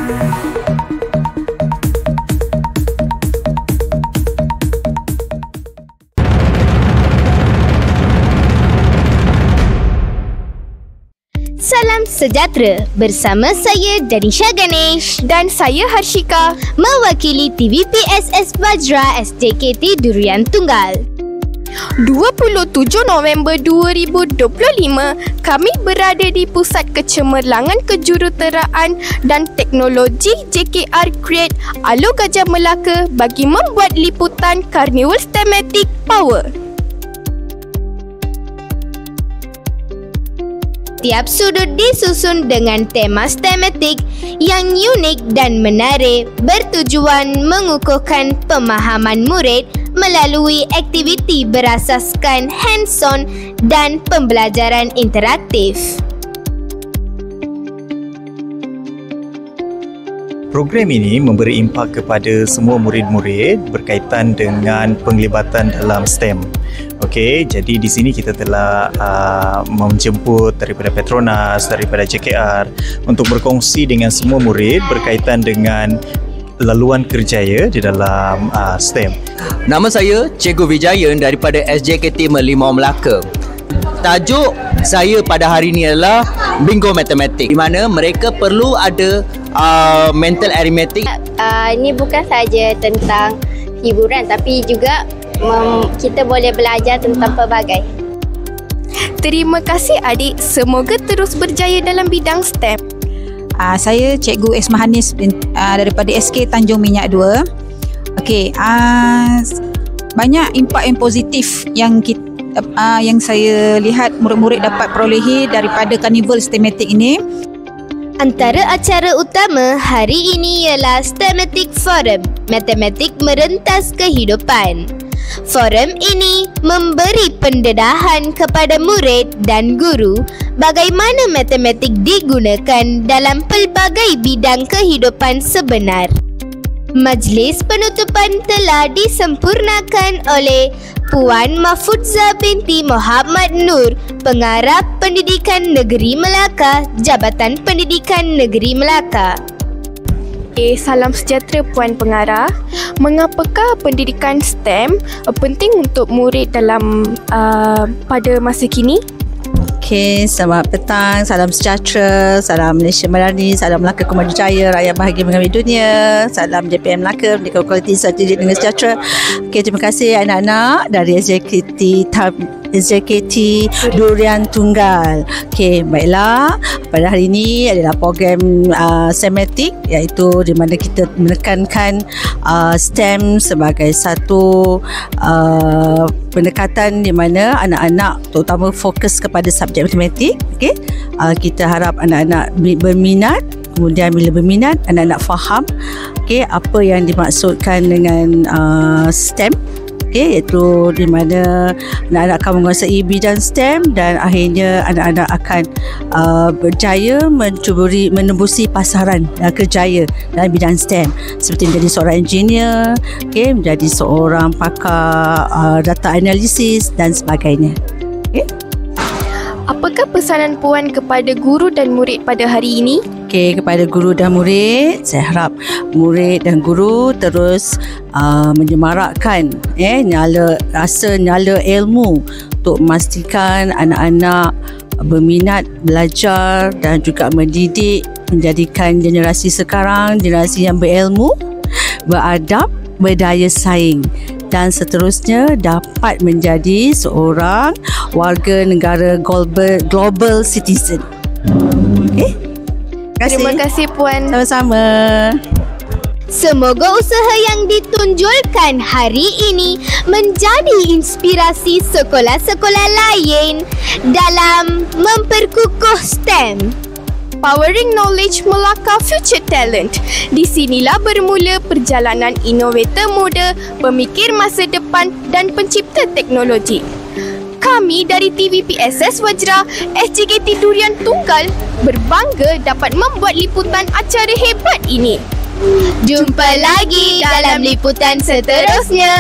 Salam sejahtera, bersama saya Danisha Ganesh dan saya Harshika mewakili TVPSS Vajra SJKT Durian Tunggal. 27 November 2025, kami berada di Pusat Kecemerlangan Kejuruteraan dan Teknologi JKR Create Alor Gajah Melaka bagi membuat liputan Karnival Stematic Power. Tiap sudut disusun dengan tema tematik yang unik dan menarik, bertujuan mengukuhkan pemahaman murid melalui aktiviti berasaskan hands-on dan pembelajaran interaktif. Program ini memberi impak kepada semua murid-murid berkaitan dengan penglibatan dalam STEM. Okey, jadi di sini kita telah menjemput daripada Petronas, daripada JKR untuk berkongsi dengan semua murid berkaitan dengan laluan kerjaya di dalam STEM. Nama saya Cikgu Vijayan daripada SJKT Merlimau Melaka. Tajuk saya pada hari ini adalah Bingo Matematik, di mana mereka perlu ada mental arithmetic. Ini bukan saja tentang hiburan tapi juga kita boleh belajar tentang pelbagai. Terima kasih adik, semoga terus berjaya dalam bidang STEM. Saya Cikgu Esma Hanis daripada SK Tanjung Minyak 2. Okey, banyak impak yang positif yang saya lihat murid-murid dapat perolehi daripada Karnival Stematic ini. Antara acara utama hari ini ialah Stematic Forum, Matematik Merentas Kehidupan. Forum ini memberi pendedahan kepada murid dan guru bagaimana matematik digunakan dalam pelbagai bidang kehidupan sebenar. Majlis penutupan telah disempurnakan oleh Puan Mahfudza binti Muhammad Nur, Pengarah Pendidikan Negeri Melaka, Jabatan Pendidikan Negeri Melaka. Salam sejahtera Puan Pengarah. Mengapakah pendidikan STEM penting untuk murid dalam pada masa kini? Okey, selamat petang, salam sejahtera, salam Malaysia Madani, salam Melaka Kumaju Jaya, rakyat bahagia mengambil dunia, salam JPM Melaka, Merdeka Kualiti Strategik dengan Sejahtera. Okey, terima kasih anak-anak dari SJKT Durian Tunggal. Okey, baiklah, pada hari ini adalah program Stematic, iaitu di mana kita menekankan STEM sebagai satu pendekatan di mana anak-anak terutama fokus kepada subjek matematik. Okey, kita harap anak-anak berminat. Kemudian bila berminat, anak-anak faham apa yang dimaksudkan dengan STEM. Iaitu di mana anak-anak akan menguasai bidang STEM dan akhirnya anak-anak akan berjaya menembusi pasaran kerjaya dalam bidang STEM, seperti menjadi seorang engineer, menjadi seorang pakar data analisis dan sebagainya. Apakah pesanan Puan kepada guru dan murid pada hari ini? Kepada guru dan murid, saya harap murid dan guru terus menyemarakkan nyala ilmu untuk memastikan anak-anak berminat belajar dan juga mendidik, menjadikan generasi sekarang generasi yang berilmu, beradab, berdaya saing dan seterusnya dapat menjadi seorang warga negara global citizen. Terima kasih Puan. Sama-sama. Semoga usaha yang ditunjulkan hari ini menjadi inspirasi sekolah-sekolah lain dalam memperkukuh STEM. Powering Knowledge Melaka Future Talent. Di sinilah bermula perjalanan inovator muda, pemikir masa depan dan pencipta teknologi. Kami dari TVPSS Vajra SJKT Durian Tunggal berbangga dapat membuat liputan acara hebat ini. Jumpa lagi dalam liputan seterusnya.